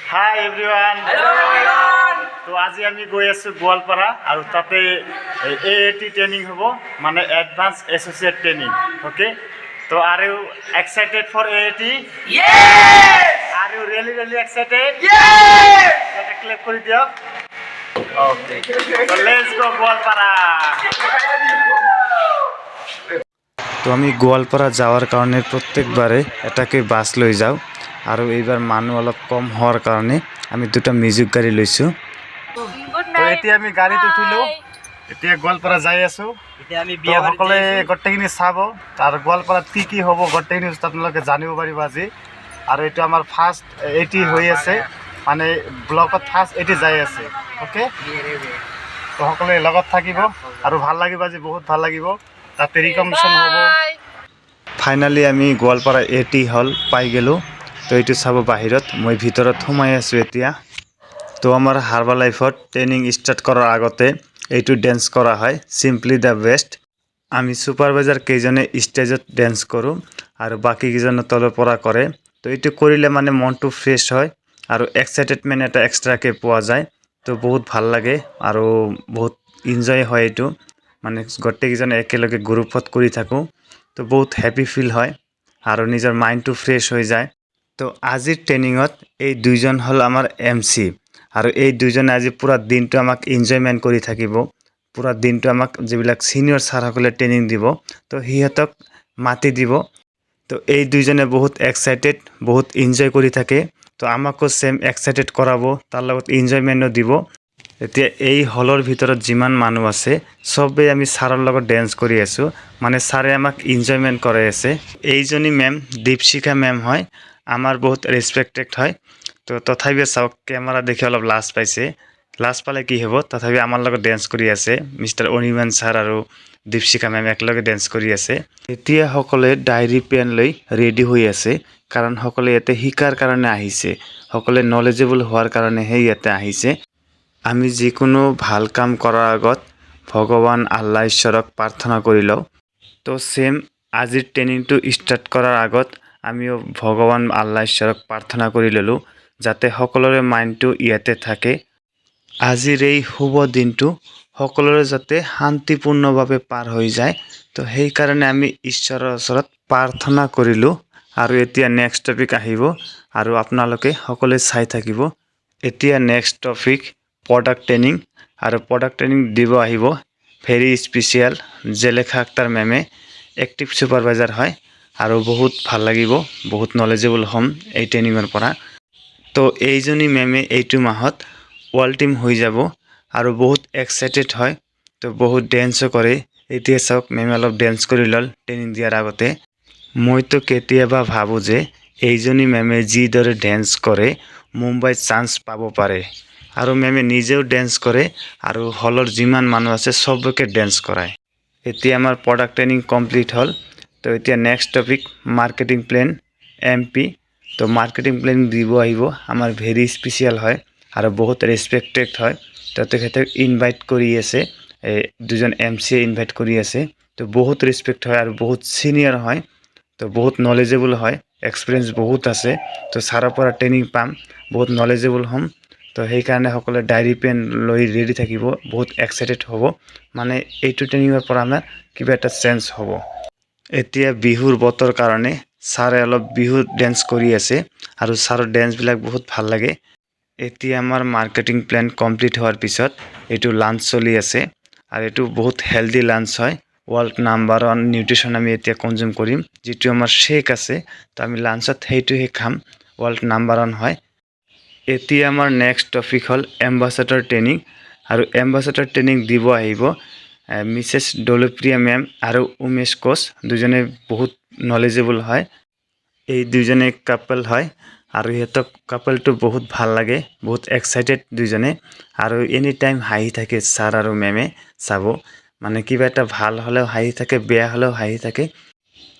Hi everyone. Hello everyone. তো আজি আমি গৈ আছো গোৱালপাৰা আৰু তাতে AAT ট্ৰেইনিং হ'ব মানে এডভান্স এসোসিয়েট ট্ৰেইনিং ওকে তো are you excited for AAT Yes. Are you really excited Yes. এটা ক্লিক করে দিও ওকে তো লেটস গো গোৱালপাৰা তো আমি গোৱালপাৰা যাওয়াৰ কাৰণে প্ৰত্যেকবাৰে এটাকে বাস লৈ যাও আৰু এইবাৰ মানুহ অলপ কম হওয়ার কারণে আমি দুটা মিউজিক গাড়ি লৈছো তো এতিয়া আমি গাড়ীত উঠিলো এতিয়া গোৱালপাৰা যাই আছো এতিয়া আমি বিয়া সকলে গটেখিনি চাব আৰ গোৱালপাৰাত কি হ'ব গটেখিনি আপোনালোকে জানিব পাৰিব আজি আৰু এটা আমাৰ ফাৰ্স্ট এটি হৈ আছে মানে ব্লকত ফাৰ্স্ট এটি যাই আছে ওকে তো সকলে লগত থাকিব আৰু ভাল লাগিব আজি বহুত ভাল লাগিব তাতে ৰিকমেন্ডেশন হ'ব ফাইনালি আমি গোৱালপাৰা এটি হল পাই গেলো তো এইটো চাব বাহিৰত মই ভিতৰত সোমাই আছো এতিয়া তো আমাৰ হাৰ্বা লাইফত ট্ৰেইনিং স্টাৰ্ট কৰাৰ আগতে এইটো ড্যান্স কৰা হয় সিম্পলি দ্য বেস্ট আমি সুপাৰভাইজাৰ কেজনে স্টেজত ড্যান্স কৰো আৰু বাকি কেজনে তলৰ পৰা কৰে তো এইটো কৰিলে মানে মনটো ফ্ৰেশ হয় আৰু এক্সাইটেডমেন্ট এটা এক্সট্ৰাকে পোৱা যায় তো বহুত ভাল লাগে আৰু বহুত এনজয় হয় এইটো মানে গটেই কেজনে একেলগে গ্ৰুপত কৰি থাকো তো বহুত হ্যাপি ফিল হয় আৰু নিজৰ মাইন্ডটো ফ্ৰেশ হৈ যায় তো আজিৰ ট্ৰেইনিঙত এই দুইজন হল আমাৰ MC আৰু এই দুইজনে আজি পুৰা দিনটো আমাক এনজয়মেন্ট কৰি থাকিব পুৰা দিনটো আমাক যিবিলাক সিনিয়ৰ স্যাৰ সকলে ট্ৰেইনিং দিব তো হিহঁতক মাতি দিব তো এই দুইজনে বহুত এক্সাইটেড বহুত এনজয় কৰি থাকে তো আমাকো সেম এক্সাইটেড কৰাব তাৰ লগত এনজয়মেন্টও দিব এতিয়া এই হলৰ ভিতৰত যিমান মানুহ আছে সবে আমি স্যাৰৰ লগত ড্যান্স কৰি আছো মানে স্যাৰে আমাক এনজয়মেন্ট কৰাই আছে এইজনী মেম দীপশিখা মেম হয় আমাৰ বহুত ৰেসপেক্টেড হয় তো তথাপি চাওক ক্যামেৰা দেখি অলপ লাজ পাইছে লাজ পালে কি হ'ব তথাপি আমাৰ লগত ড্যান্স কৰি আছে মিস্টাৰ অনিমান স্যাৰ আৰু দীপশিখা মেম একলগে ড্যান্স কৰি আছে এতিয়া সকলে ডায়েৰী পেন লৈ ৰেডি হৈ আছে কাৰণ সকলে ইয়াতে শিকাৰ কাৰণে আহিছে সকলে নলেজেবল হোৱাৰ কাৰণে হে ইয়াতে আহিছে আমি যিকোনো ভাল কাম কৰাৰ আগত ভগৱান আল্লাহ ঈশ্বৰক প্ৰাৰ্থনা কৰি লওঁ তো সেম আজিৰ ট্ৰেইনিংটো স্টাৰ্ট কৰাৰ আগত আমিও ভগৱান আল্লাহ ঈশ্বৰক প্ৰাৰ্থনা কৰি ললো যাতে সকলোৰে মাইন্ডটো ইয়াতে থাকে আজিৰ এই শুভ দিনটো সকলোৰে যাতে শান্তিপূৰ্ণভাৱে পাৰ হৈ যায় তো সেই কাৰণে আমি ঈশ্বৰৰ ওচৰত প্ৰাৰ্থনা কৰিলো আৰু এতিয়া নেক্সট টপিক আহিব আৰু আপোনালোকে সকলোৱে চাই থাকিব এতিয়া নেক্সট টপিক প্ৰডাক্ট ট্ৰেইনিং আৰু প্ৰডাক্ট ট্ৰেইনিং দিব আহিব ভেৰি স্পেশাল জেলেখা আক্তাৰ মেমে এক্টিভ সুপাৰভাইজাৰ হয় আৰু বহুত ভাল লাগিব বহুত নলেজেবল হম এই ট্ৰেইনিঙৰ পৰা তো এইজনী মেমে এইটো মাহত ওয়াৰ্ল্ড টিম হৈ যাব আৰু বহুত এক্সাইটেড হয় তো বহুত ড্যান্সও কৰে এতিয়া চাওক মেমে অলপ ড্যান্স কৰি লল ট্ৰেইনিং দিয়াৰ আগতে মইতো কেতিয়াবা ভাবো যে এইজনী মেমে যিদৰে ড্যান্স কৰে মুম্বাইত চান্স পাব পাৰে আৰু মেমে নিজেও ড্যান্স কৰে আৰু হলৰ যিমান মানুহ আছে সবকে ড্যান্স কৰায় এতিয়া আমাৰ প্ৰডাক্ট ট্ৰেইনিং কমপ্লিট হল তো এতিয়া next topic marketing plan MP তো মাৰ্কেটিং প্ল্যান দিব আহিব আমাৰ ভেৰি স্পেশাল হয় আৰু বহুত ৰেসপেক্টেড হয় তো তেখেতক ইনভাইট কৰি আছে দুজন MC ইনভাইট কৰি আছে তো বহুত ৰেসপেক্ট হয় আৰু বহুত সিনিয়ৰ হয় তো বহুত নলেজেবল হয় এক্সপেৰিয়েন্স বহুত আছে তো সাৰৰ পৰা ট্ৰেইনিং পাম বহুত নলেজেবল হম তো সেই কাৰণে সকলে ডায়েৰী পেন লৈ ৰেডি থাকিব বহুত এক্সাইটেড হ'ব মানে এইটো ট্ৰেইনিঙৰ পৰা আমাৰ কিবা এটা চেঞ্জ হ'ব এতিয়া বিহুৰ বতৰ কাৰণে স্যাৰে অলপ বিহু ড্যান্স কৰি আছে আৰু স্যাৰৰ ড্যান্স বিলাক বহুত ভাল লাগে এতিয়া আমাৰ মাৰ্কেটিং প্ল্যান কমপ্লিট হোৱাৰ পিছত এইটো লাঞ্চ চলি আছে আৰু এইটো বহুত হেলদি লাঞ্চ হয় ওয়াৰ্ল্ড নাম্বাৰ 1 নিউট্ৰিশন আমি এতিয়া কনজিউম কৰিম যেটো আমাৰ শেক আছে তো আমি লাঞ্চত হেইটোহে খাম ওয়াৰ্ল্ড নাম্বাৰ 1 হয় এতিয়া আমাৰ নেক্সট টপিক হল এম্বাসেডৰ ট্ৰেইনিং আৰু এম্বাসেডৰ ট্ৰেইনিং দিব আহিব মিসেস ডলপ্ৰিয়া মেম আৰু উমেশ কোচ দুজনে বহুত নলেজেবল হয় এই দুজনে কাপল হয় আৰু হেতক কাপলটো বহুত ভাল লাগে বহুত এক্সাইটেড দুজনে আৰু এনি টাইম হাঁহি থাকে স্যাৰ আৰু মেমে চাব মানে কিবা এটা ভাল হলেও হাঁহি থাকে বেয়া হলেও হাঁহি থাকে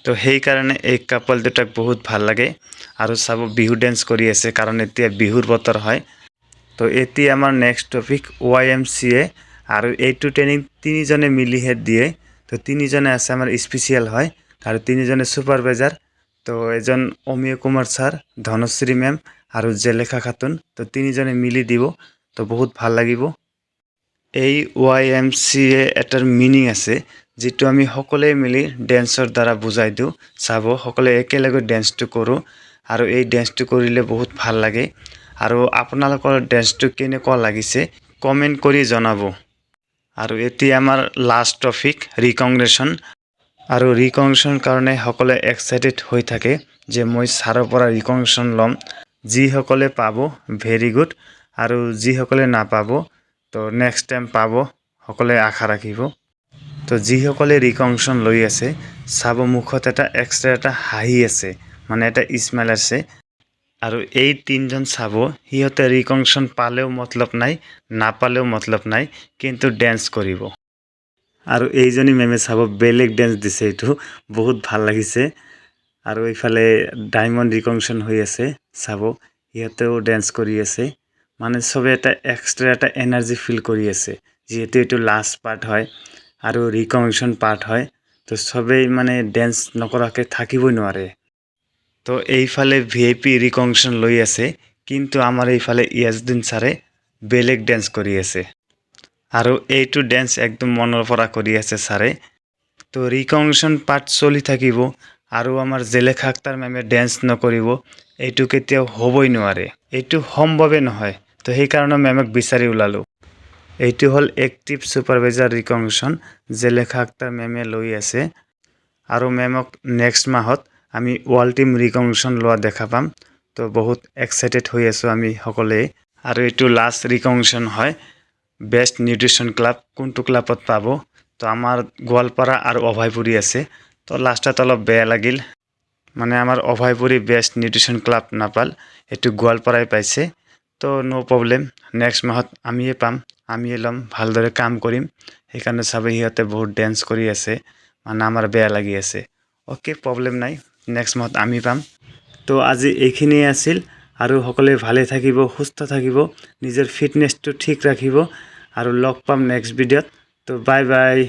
তো সেই কাৰণে এই কাপল দুটাক বহুত ভাল লাগে আৰু চাব বিহু ড্যান্স কৰি আছে কাৰণ এতিয়া বিহুৰ বতৰ হয় তো এতিয়া আমাৰ নেক্সট টপিক YMCA আৰু এইটো ট্ৰেইনিং তিনিজনে মিলিহে দিয়ে তো তিনিজনে আছে আমাৰ স্পেশাল হয় আৰু তিনিজনে সুপাৰভাইজাৰ তো এজন অমিয় কুমাৰ ছাৰ, ধনশ্ৰী মেম আৰু জেলেখা খাতুন, তো তিনিজনে মিলি দিব, তো বহুত ভাল লাগিব। এই YMCA এটাৰ মিনিং আছে, যিটো আমি সকলোৱে মিলি ডেন্সৰ দ্বাৰা বুজাই দিওঁ। চাব, সকলোৱে একেলগে ডেন্সটো কৰোঁ আৰু এই ডেন্সটো কৰিলে বহুত ভাল লাগে। আৰু আপোনালোকৰ ডেন্সটো কেনেকুৱা লাগিছে কমেণ্ট কৰি জনাব। আৰু এতিয়া আমাৰ লাষ্ট টপিক ৰিকগনিশ্যন। আৰু ৰিকগনিশ্যনৰ কাৰণে সকলোৱে এক্সাইটেড হৈ থাকে যে মই ছাৰৰ পৰা ৰিকগনিশ্যন ল'ম। যিসকলে পাব ভেৰি গুড, আৰু যিসকলে নাপাব তো নেক্সট টাইম পাব, সকলোৱে আশা ৰাখিব। তো যিসকলে ৰিকগনিশ্যন লৈ আছে, চাব মুখত এটা এক্সট্ৰা এটা হাঁহি আছে, মানে এটা স্মাইল আছে। আৰু এই তিনিজন চাব, সিহঁতে ৰিকগনিশ্যন পালেও মতলব নাই, নাপালেও মতলব নাই, কিন্তু ডেন্স কৰিব। আৰু এইজনী মেমে চাব বেলেগ ডেন্স দিছে, এইটো বহুত ভাল লাগিছে। আৰু এইফালে ডায়মণ্ড ৰিকগনিশ্যন হৈ আছে, চাব সিহঁতেও ডেন্স কৰি আছে। মানে চবে এটা এক্সট্ৰা এটা এনাৰ্জি ফিল কৰি আছে, যিহেতু এইটো লাষ্ট পাৰ্ট হয় আৰু ৰিকগনিশ্যন পাৰ্ট হয়। তো চবেই মানে ডেন্স নকৰাকৈ থাকিবই নোৱাৰে। তো এইফালে VIP ৰিকগনিশ্যন লৈ আছে, কিন্তু আমাৰ এইফালে ইয়াজুদ্দিন ছাৰে বেলেগ ডেন্স কৰি আছে। আৰু এইটো ডেন্স একদম মনৰ পৰা কৰি আছে ছাৰে। তো ৰিকগনিশ্যন পাৰ্ট চলি থাকিব আৰু আমাৰ জেলেখা আক্তাৰ মেমে ডেন্স নকৰিব, এইটো কেতিয়াও হ'বই নোৱাৰে, এইটো সম্ভৱে নহয়। তো সেইকাৰণে মেমক বিচাৰি ওলালোঁ। এইটো হ'ল active supervisor recognition, Zelekha Aktar মেমে লৈ আছে। আৰু মেমক নেক্সট মাহত আমি ৱাৰ্ল্ড টিম ৰিকগনিশ্যন লোৱা দেখা পাম। তো বহুত এক্সাইটেড হৈ আছোঁ আমি সকলোৱে। আৰু এইটো লাষ্ট ৰিকগনিশ্যন হয়। বেষ্ট নিউট্ৰিশ্যন ক্লাব কোনটো ক্লাবত পাব, তো আমাৰ গোৱালপাৰা আৰু অভয়পুৰী আছে। তো লাষ্টত অলপ বেয়া লাগিল, মানে আমাৰ অভয়পুৰী বেষ্ট নিউট্ৰিশ্যন ক্লাব নাপাল, এইটো গোৱালপাৰাই পাইছে। তো ন' প্ৰব্লেম, নেক্সট মাহত আমিয়ে পাম, আমিয়ে ল'ম, ভালদৰে কাম কৰিম। সেইকাৰণে চাবে সিহঁতে বহুত ডেন্স কৰি আছে, মানে আমাৰ বেয়া লাগি আছে। অ'কে, প্ৰব্লেম নাই, নেক্সট মাহত আমি পাম। তো আজি এইখিনিয়ে আছিল। আৰু সকলোৱে ভালে থাকিব, সুস্থ থাকিব, নিজৰ ফিটনেছটো ঠিক ৰাখিব, আৰু লগ পাম নেক্সট ভিডিঅ'ত। তো বাই বাই।